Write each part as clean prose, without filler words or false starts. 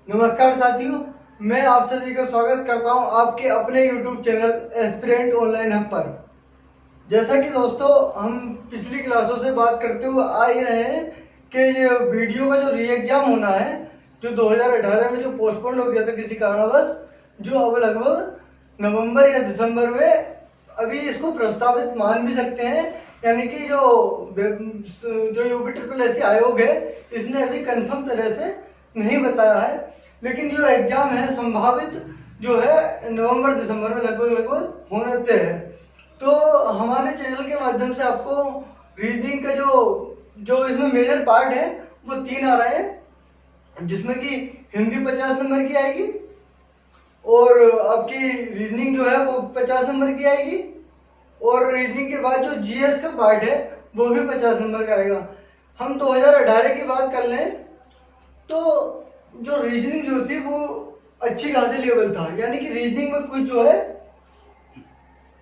नमस्कार साथियों, मैं आप सभी का स्वागत करता हूं आपके अपने YouTube channel aspirant online hub पर। जैसा कि दोस्तों हम पिछली क्लासों से बात करते हुए आ ही रहे हैं कि ये वीडियो का जो री एग्जाम होना है, जो 2018 में जो पोस्टपोन हो गया था किसी कारणवश, जो अब लगभग नवंबर या दिसंबर में अभी इसको प्रस्तावित मान भी सकते हैं। यानी कि जो यूपी ट्रिपल एस आयोग है, इसने अभी कंफर्म तरह से नहीं बताया है, लेकिन जो एग्जाम है संभावित जो है नवंबर दिसंबर में लगभग होने तय है। तो हमारे चैनल के माध्यम से आपको रीजनिंग का जो इसमें मेजर पार्ट है वो 3 आ रहे हैं, जिसमें कि हिंदी 50 नंबर की आएगी और आपकी रीजनिंग जो है वो 50 नंबर की आएगी, और रीजनिंग के बाद जो जीएस का पार्ट है वो भी 50 नंबर का आएगा। हम 2018 की बात कर लें तो जो रीजनिंग जो थी वो अच्छी खासी लेवल था, यानी कि रीजनिंग में कुछ जो है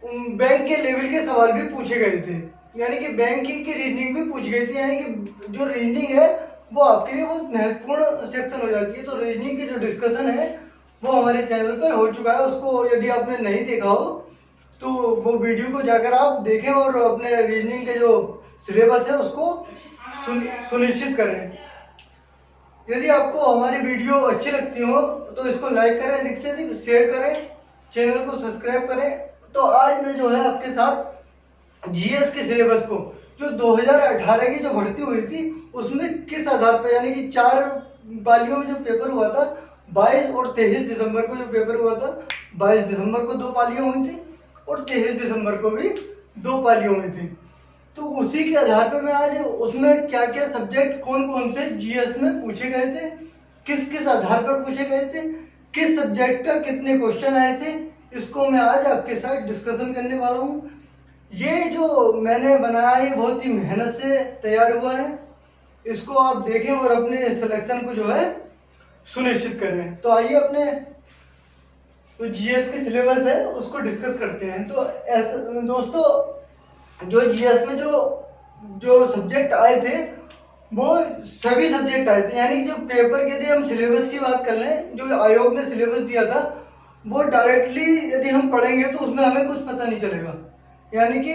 बैंक के लेवल के सवाल भी पूछे गए थे, यानी कि बैंकिंग की रीजनिंग भी पूछी गई थी। यानी कि जो रीजनिंग है वो आपके लिए बहुत महत्वपूर्ण सेक्शन हो जाती है। तो रीजनिंग की जो डिस्कशन है वो हमारे चैनल पर हो चुका है, उसको यदि आपने नहीं देखा हो तो वो वीडियो को जाकर आप देखें और अपने रीजनिंग के जो सिलेबस है उसको सुनिश्चित करें। यदि आपको हमारी वीडियो अच्छी लगती हो तो इसको लाइक करें, अधिक से अधिक शेयर करें, चैनल को सब्सक्राइब करें। तो आज मैं जो है आपके साथ जीएस के सिलेबस को, जो 2018 की जो भर्ती हुई थी उसमें किस आधार पर, यानी कि 4 पालियों में जो पेपर हुआ था, 22 और 23 दिसंबर को जो पेपर हुआ था, 22 दिसंबर को 2 पालियां हुई थी और 23 दिसंबर को भी 2 पालियां हुई थी। तो उसी के आधार पे मैं आज उसमें क्या क्या सब्जेक्ट कौन कौन से जीएस में पूछे गए थे, किस किस आधार पर पूछे गए थे, किस सब्जेक्ट का कितने क्वेश्चन आए थे, इसको मैं आज आपके साथ डिस्कशन करने वाला हूँ। ये जो मैंने बनाया है बहुत ही मेहनत से तैयार हुआ है, इसको आप देखें और अपने सिलेक्शन को जो है सुनिश्चित करें। तो आइए अपने तो जीएस के सिलेबस है उसको डिस्कस करते हैं। तो ऐसा दोस्तों, जो जीएस में जो जो सब्जेक्ट आए थे वो सभी सब्जेक्ट आए थे, यानी कि जो पेपर के, यदि हम सिलेबस की बात कर लें, जो आयोग ने सिलेबस दिया था वो डायरेक्टली यदि हम पढ़ेंगे तो उसमें हमें कुछ पता नहीं चलेगा। यानी कि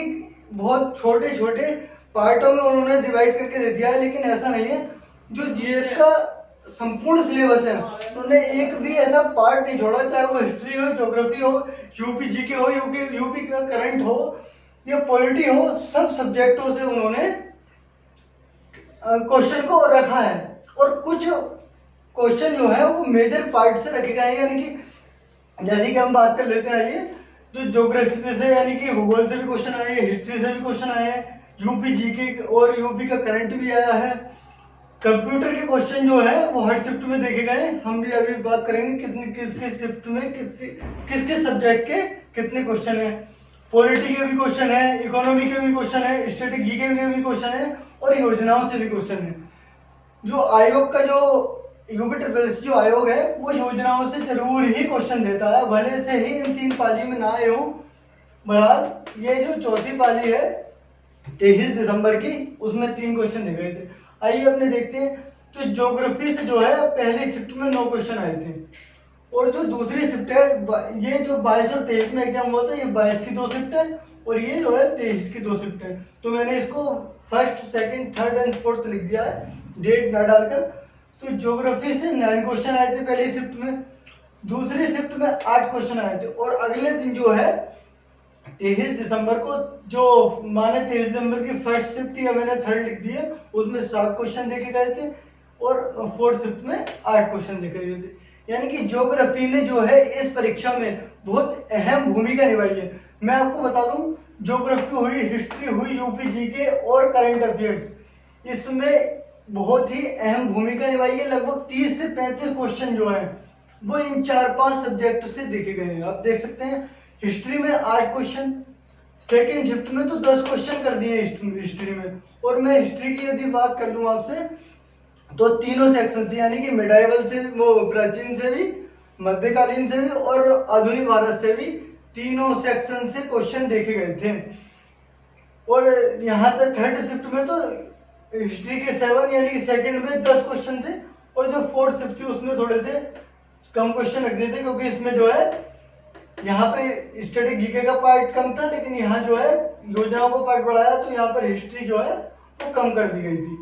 बहुत छोटे छोटे पार्टों में उन्होंने डिवाइड करके दे दिया है, लेकिन ऐसा नहीं है। जो जीएस का संपूर्ण सिलेबस है उन्होंने एक भी ऐसा पार्ट नहीं छोड़ा, चाहे वो हिस्ट्री हो, ज्योग्राफी हो, यूपी जीके हो, यूपी का करंट हो या पॉलिटी हो, सब सब्जेक्टों से उन्होंने क्वेश्चन को रखा है। और कुछ क्वेश्चन जो है वो मेजर पार्ट से रखे गए हैं, यानी कि जैसे कि हम बात कर लेते हैं, आइए, जो ज्योग्राफी से यानी कि भूगोल से भी क्वेश्चन आए हैं, हिस्ट्री से भी क्वेश्चन आए हैं, यूपी जीके और यूपी का करंट भी आया है। कंप्यूटर के क्वेश्चन जो है वो हर शिफ्ट में देखे गए। हम भी अभी बात करेंगे कितने किसके शिफ्ट में किस किस सब्जेक्ट के कितने क्वेश्चन है। पॉलिटी के भी क्वेश्चन है, इकोनॉमी के भी क्वेश्चन है, स्टैटिक जीके के भी क्वेश्चन है और योजनाओं से भी क्वेश्चन है। जो आयोग का जो यूपी ट्रिपल एस जो आयोग है वो योजनाओं से जरूर ही क्वेश्चन देता है, भले से ही इन 3 पाली में ना आए हो। बहरहाल ये जो चौथी पाली है 23 दिसंबर की, उसमें 3 क्वेश्चन दे गए थे। आइए अपने देखते हैं। तो ज्योग्राफी से जो है पहले शिफ्ट में 9 क्वेश्चन आए थे, और जो दूसरी शिफ्ट है, ये जो 22 और 23 में एग्जाम हुआ था, ये 22 की 2 शिफ्ट है और ये जो है 23 की 2 शिफ्ट है। तो मैंने इसको first, second, third and fourth लिख दिया है, डेट ना डालकर। तो ज्योग्राफी से 9 क्वेश्चन आए थे पहली शिफ्ट में, दूसरी शिफ्ट में 8 क्वेश्चन आए थे, और अगले दिन जो है 23 दिसंबर को, जो माने 23 दिसंबर की फर्स्ट शिफ्ट या मैंने थर्ड लिख दी है, उसमें 7 क्वेश्चन देखे गए थे और फोर्थ शिफ्ट में 8 क्वेश्चन देखे गए थे। यानी कि ज्योग्राफी ने जो है इस परीक्षा में बहुत अहम भूमिका निभाई है। मैं आपको बता दूं, ज्योग्राफी हुई, हिस्ट्री हुई, यूपी जीके और करंट अफेयर्स, इसमें बहुत ही अहम भूमिका निभाई है। लगभग 30 से 35 क्वेश्चन जो है वो इन 4-5 सब्जेक्ट से देखे गए हैं। आप देख सकते हैं हिस्ट्री में 8 क्वेश्चन, सेकेंड शिफ्ट में तो 10 क्वेश्चन कर दिए हिस्ट्री में। और मैं हिस्ट्री की यदि बात कर लूं आपसे, तो तीनों सेक्शन से, यानी कि मिडाइवल से, वो प्राचीन से भी, मध्यकालीन से भी और आधुनिक भारत से भी, तीनों सेक्शन से क्वेश्चन देखे गए थे। और यहाँ तक थर्ड शिफ्ट में तो हिस्ट्री के 7, यानी कि सेकंड में 10 क्वेश्चन थे और जो फोर्थ शिफ्ट थी उसमें थोड़े से कम क्वेश्चन रख दिए थे, क्योंकि इसमें जो है यहाँ पे स्टैटिक जीके का पार्ट कम था, लेकिन यहाँ जो है योजनाओं को पार्ट बढ़ाया, तो यहाँ पर हिस्ट्री जो है वो कम कर दी गई थी।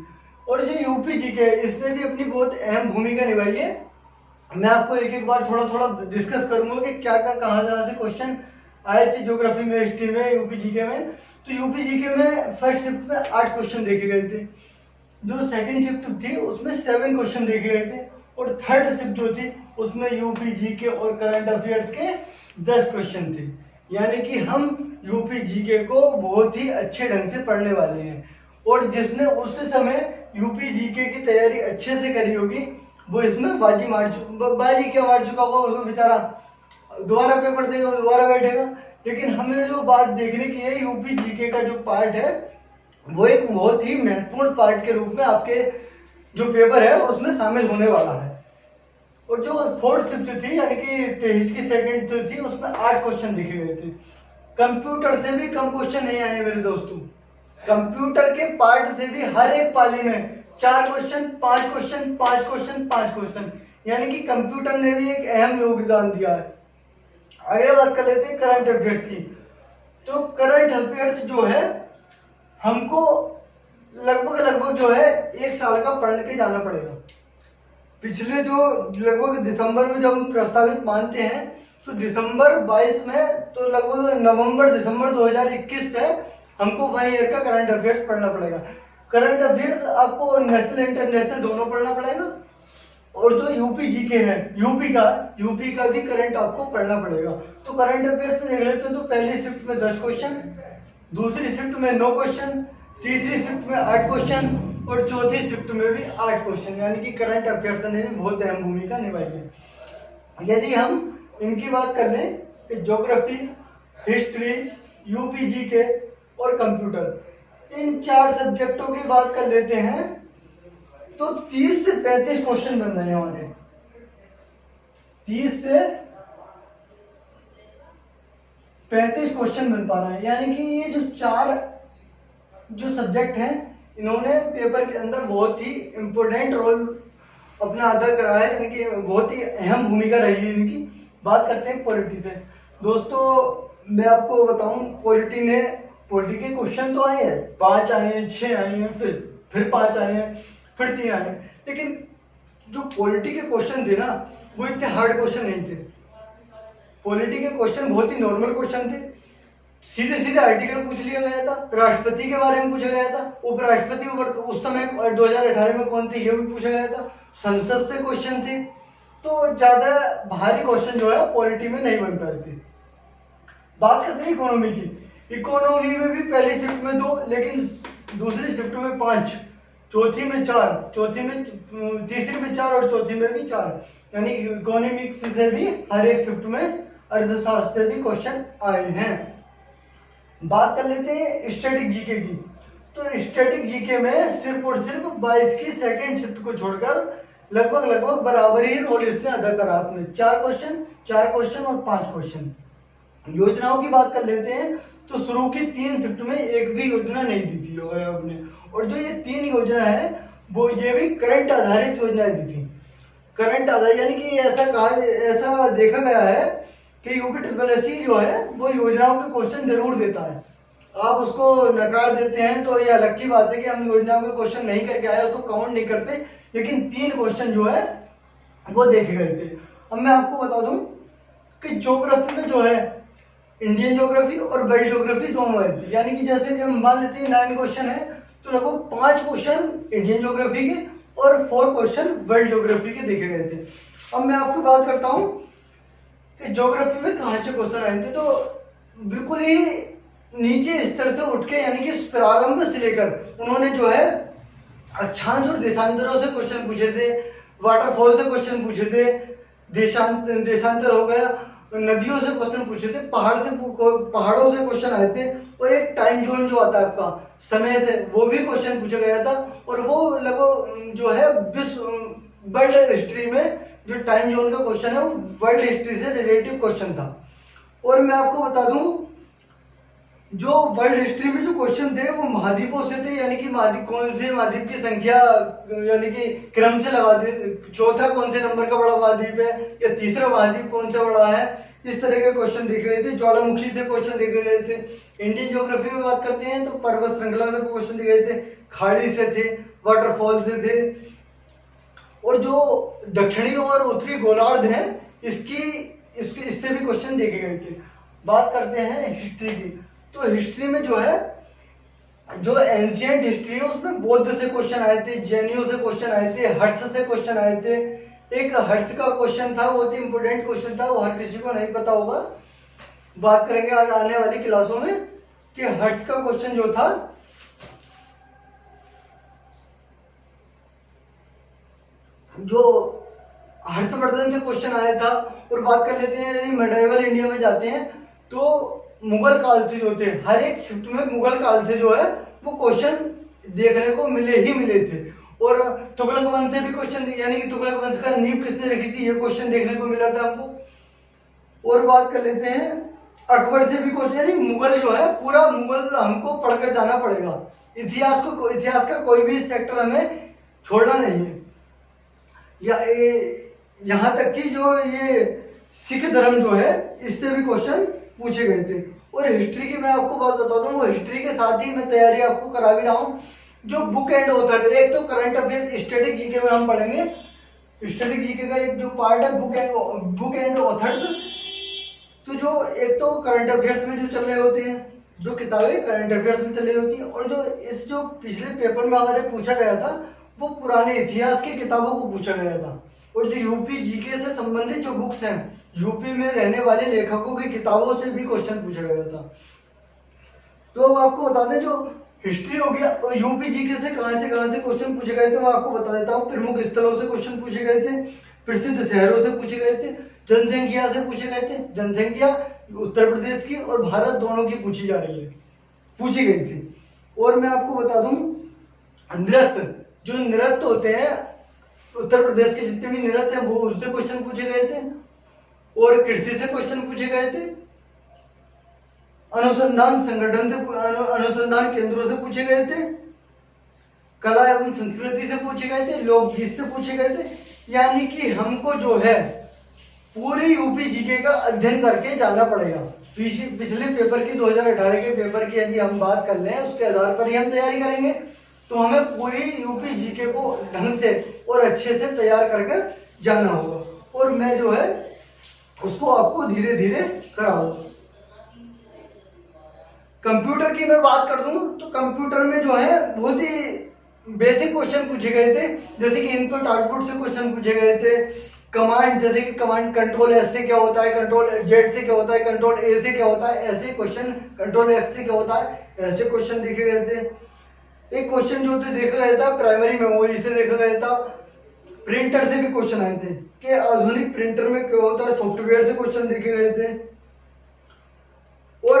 और जो यूपी जीके है इसने भी अपनी बहुत अहम भूमिका निभाई है। मैं आपको एक एक बार थोड़ा थोड़ा डिस्कस करूंगा कि क्या क्या कहाँ से क्वेश्चन आए थे ज्योग्राफी में, हिस्ट्री में, यूपी जीके में। तो यूपी जीके में फर्स्ट शिफ्ट में 8 क्वेश्चन देखे गए थे, जो सेकंड शिफ्ट थी उसमें 7 क्वेश्चन देखे गए थे, और थर्ड शिफ्ट जो थी उसमें यूपी जीके और करंट अफेयर्स के 10 क्वेश्चन थे। यानी कि हम यूपी जीके को बहुत ही अच्छे ढंग से पढ़ने वाले हैं, और जिसने उस समय यूपी जीके की तैयारी अच्छे से करी होगी वो इसमें बाजी क्या मार चुका होगा, उसमें बेचारा दोबारा पेपर देगा, दोबारा बैठेगा। लेकिन हमें जो बात देखने की है, यूपी जीके का जो पार्ट है वो एक बहुत ही महत्वपूर्ण पार्ट के रूप में आपके जो पेपर है उसमें शामिल होने वाला है। और जो फोर्थ शिफ्ट थी यानी कि 23 की सेकंड थी उसमें 8 क्वेश्चन लिखे गए थे। कंप्यूटर से भी कम क्वेश्चन नहीं आए मेरे दोस्तों, कंप्यूटर के पार्ट से भी हर एक पाली में 4 क्वेश्चन, 5 क्वेश्चन, 5 क्वेश्चन, 5 क्वेश्चन, यानी कि कंप्यूटर ने भी एक अहम योगदान दिया है। आगे बात कर लेते हैं करंट अफेयर्स की। तो करंट अफेयर्स जो है हमको लगभग जो है 1 साल का पढ़ के जाना पड़ेगा। पिछले जो लगभग दिसंबर में जब हम प्रस्तावित मानते हैं तो दिसंबर 22 में, तो लगभग नवंबर दिसंबर 2021 से हमको 1 ईयर का करंट अफेयर्स पढ़ना पड़ेगा। करंट अफेयर्स आपको नेशनल इंटरनेशनल दोनों पढ़ना पड़ेगा, और जो यूपी जीके है यूपी का भी करंट आपको पढ़ना पड़ेगा। तो करंट अफेयर्स में देख लेते हैं, तो पहली शिफ्ट में 10 क्वेश्चन, दूसरी शिफ्ट में 9 क्वेश्चन, तीसरी शिफ्ट में 8 क्वेश्चन, और चौथी शिफ्ट में भी 8 क्वेश्चन, यानी कि करंट अफेयर्स ने भी बहुत अहम भूमिका निभाई है। यदि हम इनकी बात कर लें कि ज्योग्राफी, हिस्ट्री, यूपी जीके और कंप्यूटर, इन 4 सब्जेक्टों की बात कर लेते हैं तो 30 से 35 क्वेश्चन बन रहे हैं हमारे। 30 से 35 क्वेश्चन बन पा रहे हैं, यानी कि ये जो 4 जो सब्जेक्ट हैं इन्होंने पेपर के अंदर बहुत ही इंपॉर्टेंट रोल अपना अदा करा है, इनकी बहुत ही अहम भूमिका रही है इनकी। बात करते हैं पॉलिटी से। दोस्तों मैं आपको बताऊं, पॉलिटी के क्वेश्चन तो आए हैं, 5 आए हैं, 6 आए हैं, फिर 5 आए हैं, फिर 3 आए हैं, लेकिन जो पॉलिटी के क्वेश्चन थे ना वो इतने हार्ड क्वेश्चन नहीं थे। पॉलिटी के क्वेश्चन बहुत ही नॉर्मल क्वेश्चन थे, सीधे आर्टिकल पूछ लिया गया था, राष्ट्रपति के बारे में पूछा गया था, उपराष्ट्रपति उस समय 2018 में कौन थे ये भी पूछा गया था, संसद से क्वेश्चन थे। तो ज्यादा भारी क्वेश्चन जो है पॉलिटी में नहीं बन पाए थे। बात करते हैं इकोनॉमी की। इकोनॉमी में भी पहली शिफ्ट में 2, लेकिन दूसरी शिफ्ट में 5, चौथी में 4, तीसरी में 4 और चौथी में भी 4, यानी इकोनॉमिक्स से भी हर एक शिफ्ट में अर्थशास्त्र से भी क्वेश्चन आए हैं। बात कर लेते हैं स्टैटिक जीके की। तो स्टैटिक जीके में सिर्फ और सिर्फ 22 की सेकंड शिफ्ट को छोड़कर लगभग बराबर ही रोल इसने अदा करा अपने। 4 क्वेश्चन और 5 क्वेश्चन। योजनाओं की बात कर लेते हैं तो शुरू की 3 शिफ्ट में एक भी योजना नहीं दी थी आपने, और जो ये 3 योजना है वो ये भी करंट आधारित योजनाएं दी थी। करंट आधारित यानी कि ऐसा देखा गया है कि यूपी जो है वो योजनाओं के क्वेश्चन जरूर देता है। आप उसको नकार देते हैं तो ये अलग की बात है कि हम योजनाओं के क्वेश्चन नहीं करके आए, उसको काउंट नहीं करते, लेकिन 3 क्वेश्चन जो है वो देखे गए थे। अब मैं आपको बता दूं कि ज्योग्राफी में जो है इंडियन ज्योग्राफी और वर्ल्ड ज्योग्राफी दोनों आई थी, यानी कि जैसे कि हम मान लेते हैं 9 क्वेश्चन है तो लगभग 5 क्वेश्चन इंडियन ज्योग्राफी के और 4 क्वेश्चन वर्ल्ड ज्योग्राफी के देखे गए थे। अब मैं आपको बात करता हूँ कि ज्योग्राफी में कहाँ से क्वेश्चन आए थे। तो बिल्कुल ही नीचे स्तर से उठ के, यानी कि प्रारंभ से लेकर उन्होंने जो है अक्षांश और देशांतरों से क्वेश्चन पूछे थे, वाटरफॉल से क्वेश्चन पूछे थे, देशांतर हो गया, नदियों से क्वेश्चन पूछे थे, पहाड़ों से क्वेश्चन आए थे, और एक टाइम जोन जो आता है आपका समय से वो भी क्वेश्चन पूछा गया था। और वो लगभग जो है वर्ल्ड हिस्ट्री में जो टाइम जोन का क्वेश्चन है वो वर्ल्ड हिस्ट्री से रिलेटिव क्वेश्चन था। और मैं आपको बता दूं जो वर्ल्ड हिस्ट्री में जो क्वेश्चन थे वो महाद्वीपों से थे, यानी कि महाद्वीप कौन से महाद्वीप की संख्या यानी कि क्रम से लगा दी, चौथा कौन से नंबर का बड़ा महाद्वीप है या तीसरा महाद्वीप कौन सा बड़ा है, इस तरह के क्वेश्चन देखे गए थे। ज्वालामुखी से क्वेश्चन देखे गए थे। इंडियन ज्योग्राफी में बात करते हैं तो पर्वत श्रृंखला से क्वेश्चन देखे गए थे, खाड़ी से थे, वाटरफॉल से थे, और जो दक्षिणी और उत्तरी गोलार्ध है इससे भी क्वेश्चन देखे गए थे। बात करते हैं हिस्ट्री की, तो हिस्ट्री में जो है जो एंशियंट हिस्ट्री है उसमें बौद्ध से क्वेश्चन आए थे, जैनियों से क्वेश्चन आए थे, हर्ष से क्वेश्चन आए थे। एक हर्ष का क्वेश्चन था, बहुत ही इंपोर्टेंट क्वेश्चन था, वो हर किसी को नहीं पता होगा। बात करेंगे आज आने वाली क्लासों में कि हर्ष का क्वेश्चन जो था जो हर्षवर्धन से क्वेश्चन आया था। और बात कर लेते हैं मिडिवल इंडिया में जाते हैं तो मुगल काल से जो थे, हर एक शिफ्ट में मुगल काल से जो है वो क्वेश्चन देखने को मिले थे। और तुगलक वंश से भी क्वेश्चन, यानी कि तुगलक वंश का नींव किसने रखी थी, ये क्वेश्चन देखने को मिला था हमको। और बात कर लेते हैं अकबर से भी क्वेश्चन, यानी मुगल जो है पूरा मुगल हमको पढ़कर जाना पड़ेगा। इतिहास का कोई भी सेक्टर हमें छोड़ना नहीं है। यहाँ तक कि जो ये सिख धर्म जो है इससे भी क्वेश्चन पूछे गए थे। और हिस्ट्री की मैं आपको बात बताता हूँ, वो हिस्ट्री के साथ ही मैं तैयारी आपको करा भी रहा हूँ। जो बुक एंड ऑथर, एक तो करंट अफेयर स्टैटिक जीके में हम पढ़ेंगे, स्टैटिक जीके का एक जो पार्ट है बुक एंड ऑथर्स। तो जो एक तो करंट अफेयर्स में जो चल रहे होते हैं, जो किताबें करंट अफेयर्स में चल रही होती हैं, और जो पिछले पेपर में हमारे पूछा गया था वो पुराने इतिहास की किताबों को पूछा गया था। और जो यूपी जीके से संबंधित जो बुक्स हैं, यूपी में रहने वाले लेखकों की किताबों से भी क्वेश्चन पूछा गया था। तो अब आपको बता दें जो हिस्ट्री हो गया, और यूपी जीके से कहां से क्वेश्चन पूछे गए थे मैं आपको बता देता हूँ। प्रमुख स्थलों से क्वेश्चन पूछे गए थे, प्रसिद्ध शहरों से पूछे गए थे, जनसंख्या से पूछे गए थे। जनसंख्या उत्तर प्रदेश की और भारत दोनों की पूछी गई थी। और मैं आपको बता दूं नृत्य, जो नृत्य होते हैं उत्तर प्रदेश के जितने भी नृत्य हैं वो उससे क्वेश्चन पूछे गए थे। और कृषि से क्वेश्चन पूछे गए थे, अनुसंधान संगठन से, अनुसंधान केंद्रों से पूछे गए थे, कला एवं संस्कृति से पूछे गए थे, लोकगीत से पूछे गए थे। यानी कि हमको जो है पूरी यूपी जीके का अध्ययन करके जाना पड़ेगा। पिछले पेपर की 2018 के पेपर की यदि हम बात कर लें उसके आधार पर ही हम तैयारी करेंगे तो हमें पूरी यूपी जीके को ढंग से और अच्छे से तैयार कर जाना होगा। और मैं जो है उसको आपको धीरे धीरे कराऊंगा। कंप्यूटर की मैं बात कर दूं तो कंप्यूटर में जो है बहुत ही बेसिक क्वेश्चन पूछे गए थे, जैसे कि इनपुट आउटपुट से क्वेश्चन पूछे गए थे। कमांड, जैसे कि कमांड कंट्रोल एस से क्या होता है, कंट्रोल जेड से क्या होता है, कंट्रोल ए से क्या होता है, ऐसे क्वेश्चन, कंट्रोल एक्स से क्या होता है, ऐसे क्वेश्चन देखे गए थे। एक क्वेश्चन जो थे देखा गया था प्राइमरी मेमोरी से देखा गया था। प्रिंटर से भी क्वेश्चन आए थे कि आधुनिक प्रिंटर में क्या होता है, सॉफ्टवेयर से क्वेश्चन देखे गए थे। और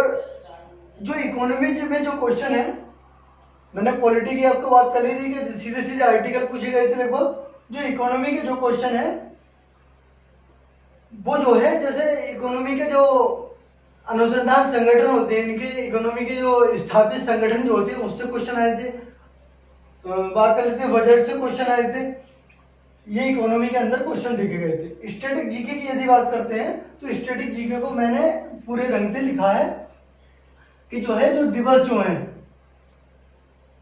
जो इकोनॉमी में जो क्वेश्चन है, मैंने पॉलिटी की आपको बात कर ली थी कि सीधे सीधे आर्टिकल पूछे गए थे लगभग। जो इकोनॉमी के जो क्वेश्चन है वो जो है, जैसे इकोनॉमी के जो अनुसंधान संगठन होते हैं, इनके इकोनॉमी के जो स्थापित संगठन जो होते हैं उससे क्वेश्चन आए थे। बात कर लेते हैं बजट से क्वेश्चन आए थे। ये इकोनॉमी के अंदर क्वेश्चन देखे गए थे। स्टैटिक जीके की यदि बात करते हैं तो स्टैटिक जीके को मैंने पूरे रंग से लिखा है कि जो है जो दिवस जो है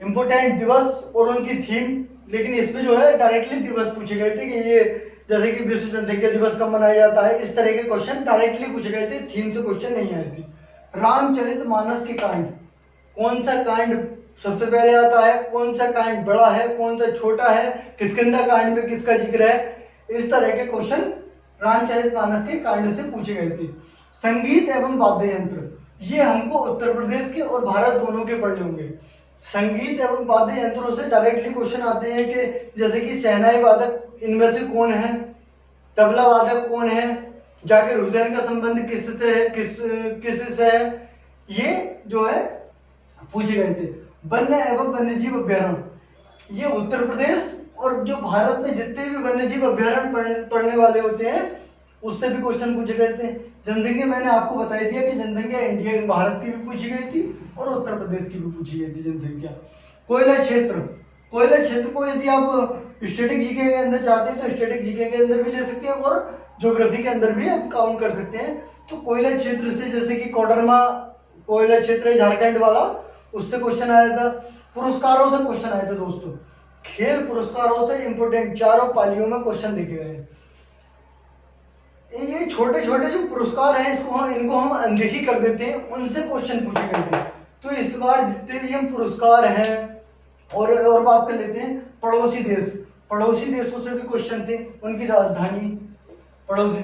इंपोर्टेंट दिवस और उनकी थीम, लेकिन इसमें जो है डायरेक्टली दिवस पूछे गए थे कि ये जैसे कि विश्व जनसंख्या दिवस कब मनाया जाता है, इस तरह के क्वेश्चन डायरेक्टली पूछे गए थे, थीम से क्वेश्चन नहीं आए थे। रामचरितमानस के कांड, कौन सा कांड सबसे पहले आता है, कौन सा कांड बड़ा है, कौन सा छोटा है, किष्किंधा कांड में किसका जिक्र है, इस तरह के क्वेश्चन रामचरितमानस के कांड से पूछे गए थे। संगीत एवं वाद्य यंत्र, ये हमको उत्तर प्रदेश के और भारत दोनों के पढ़ने होंगे। संगीत एवं वाद्य यंत्रों से डायरेक्टली क्वेश्चन आते हैं कि जैसे कि शहनाई वादक इनमें से कौन है, तबला वादक कौन है, जाकिर हुसैन का संबंध किससे है, किस से है, ये जो है पूछे गए थे। वन्य एवं वन्यजीव अभ्यारण्य, ये उत्तर प्रदेश और जो भारत में जितने भी वन्यजीव अभ्यारण्य पढ़ने वाले होते हैं उससे भी क्वेश्चन पूछे गए थे। जनसंख्या मैंने आपको बता दिया कि जनसंख्या इंडिया भारत की भी पूछी गई थी और उत्तर प्रदेश की भी पूछी गई थी जनसंख्या। कोयला क्षेत्र, कोयला क्षेत्र को यदि आप स्टैटिक जीके के अंदर चाहते हैं तो स्टैटिक जीके के अंदर भी ले सकते हैं और ज्योग्राफी के अंदर भी आप काउंट कर सकते हैं। तो कोयला क्षेत्र से जैसे कि कोडरमा कोयला क्षेत्र है झारखंड वाला, उससे क्वेश्चन आया था। पुरस्कारों से क्वेश्चन आए थे दोस्तों, खेल पुरस्कारों से इंपोर्टेंट चारों पालियों में क्वेश्चन देखे गए। ये छोटे छोटे जो पुरस्कार हैं इनको हम अनदेखी कर देते हैं, उनसे क्वेश्चन पूछे गए थे। तो इस बार जितने भी हम पुरस्कार हैं और बात कर लेते हैं पड़ोसी देश, पड़ोसी देशों से भी क्वेश्चन थे, उनकी राजधानी, पड़ोसी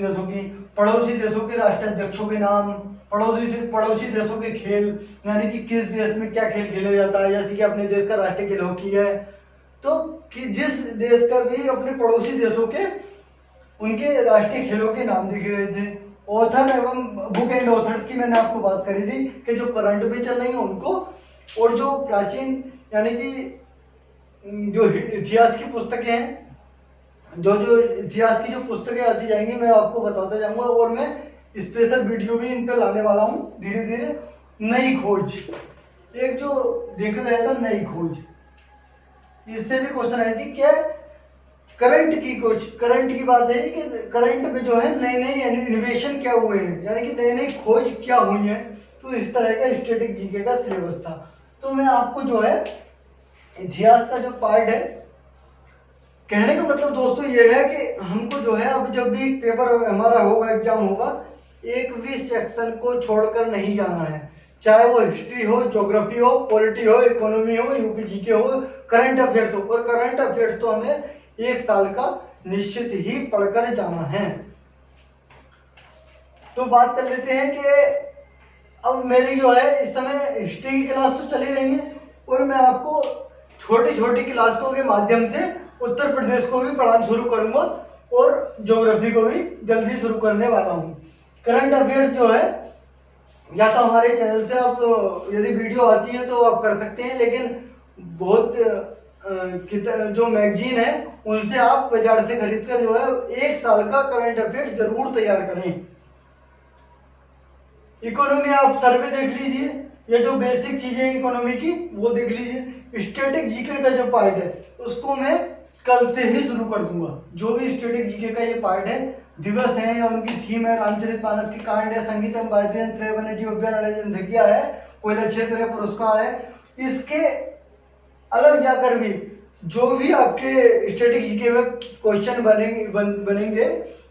देशों के राष्ट्राध्यक्षों के नाम, पड़ोसी देशों के खेल, यानी कि किस देश में क्या खेल खेला जाता है। जैसे कि अपने देश का राष्ट्रीय खेल हॉकी है, तो कि जिस देश का भी अपने पड़ोसी देशों के उनके राष्ट्रीय खेलों के नाम दिए गए थे। ऑथर एवं बुक एंड ऑथर्स की मैंने आपको बात करी थी कि जो करंट में चल रही है उनको, और जो प्राचीन यानी कि जो इतिहास की पुस्तकें हैं, जो इतिहास की जो पुस्तकें आती जाएंगी मैं आपको बताता जाऊंगा, और मैं स्पेशल वीडियो भी इन पे लाने वाला हूँ धीरे धीरे। नई खोज, एक जो देखा गया था नई खोज, इससे भी क्वेश्चन आई थी। क्या करंट की बात है कि करंट में जो है नए नए इनोवेशन क्या हुए हैं, यानी कि नई नई खोज क्या हुई है। तो इस तरह का स्टैटिक जीके का सिलेबस था। तो मैं आपको जो है इतिहास का जो पार्ट है, कहने का मतलब दोस्तों ये है कि हमको जो है अब जब भी पेपर हमारा होगा, एग्जाम होगा, एक भी सेक्शन को छोड़कर नहीं जाना है, चाहे वो हिस्ट्री हो, ज्योग्राफी हो, पॉलिटी हो, इकोनॉमी हो, यूपी जीके हो, करंट अफेयर्स हो। और करंट अफेयर्स तो हमें एक साल का निश्चित ही पढ़कर जाना है। तो बात कर लेते हैं कि अब मेरी जो है इस समय हिस्ट्री की क्लास तो चली रही है, और मैं आपको छोटी छोटी क्लासों के माध्यम से उत्तर प्रदेश को भी पढ़ाना शुरू करूंगा और ज्योग्राफी को भी जल्दी शुरू करने वाला हूँ। करंट अफेयर्स जो है या तो हमारे चैनल से आप यदि वीडियो आती है तो आप कर सकते हैं, लेकिन बहुत जो मैगजीन है उनसे आप बाजार से खरीद कर जो है एक साल का करंट अफेयर्स जरूर तैयार करें। इकोनॉमी आप सर्वे देख लीजिए, ये जो बेसिक चीजें इकोनॉमी की वो देख लीजिए। स्टैटिक जीके का जो पार्ट है उसको मैं कल से ही शुरू कर दूंगा। जो भी स्टैटिक जीके का ये पार्ट है, दिवस है या उनकी थीम है, रामचरितमानस की कांड है, संगीतम वाद्ययंत्र त्रय वन्यजीव अभयारण्य जनसंख्या है, कोयला क्षेत्र है, पुरस्कार है, इसके अलग जाकर भी जो भी आपके स्टैटिक जीके में क्वेश्चन बनेंगे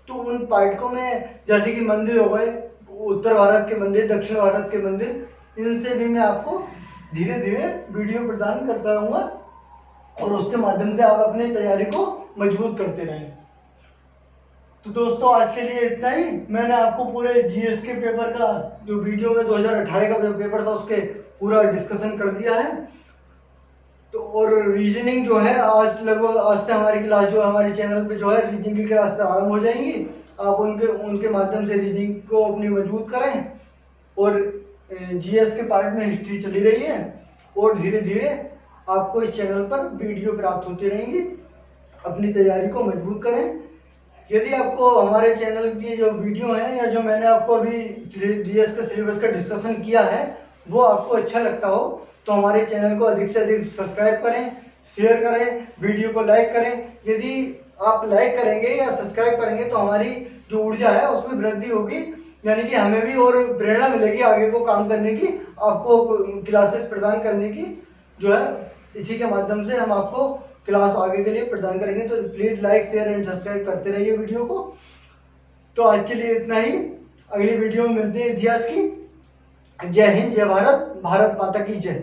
तो उन पार्ट को मैं, जैसे कि मंदिर हो गए, उत्तर भारत के मंदिर, दक्षिण भारत के मंदिर, इनसे भी मैं आपको धीरे धीरे वीडियो प्रदान करता रहूंगा और उसके माध्यम से आप अपनी तैयारी को मजबूत करते रहें। तो दोस्तों आज के लिए इतना ही। मैंने आपको पूरे जीएस के पेपर का जो वीडियो में 2018 का पेपर था उसके पूरा डिस्कशन कर दिया है। तो और रीजनिंग जो है आज लगभग आज से हमारी क्लास जो हमारे चैनल पे जो है रीजनिंग की क्लास आरम्भ हो जाएंगी। आप उनके माध्यम से रीजनिंग को अपनी मजबूत करें, और जीएस के पार्ट में हिस्ट्री चली रही है, और धीरे धीरे आपको इस चैनल पर वीडियो प्राप्त होती रहेंगी। अपनी तैयारी को मजबूत करें। यदि आपको हमारे चैनल की जो वीडियो है या जो मैंने आपको अभी जीएस का सिलेबस का डिस्कशन किया है वो आपको अच्छा लगता हो तो हमारे चैनल को अधिक से अधिक सब्सक्राइब करें, शेयर करें, वीडियो को लाइक करें। यदि आप लाइक करेंगे या सब्सक्राइब करेंगे तो हमारी जो ऊर्जा है उसमें वृद्धि होगी, यानी कि हमें भी और प्रेरणा मिलेगी आगे को काम करने की, आपको क्लासेस प्रदान करने की जो है। इसी के माध्यम से हम आपको क्लास आगे के लिए प्रदान करेंगे। तो please like, share and subscribe करते रहिए वीडियो को। तो आज के लिए इतना ही, अगली वीडियो में मिलते हैं इतिहास की। जय हिंद, जय भारत, भारत माता की जय।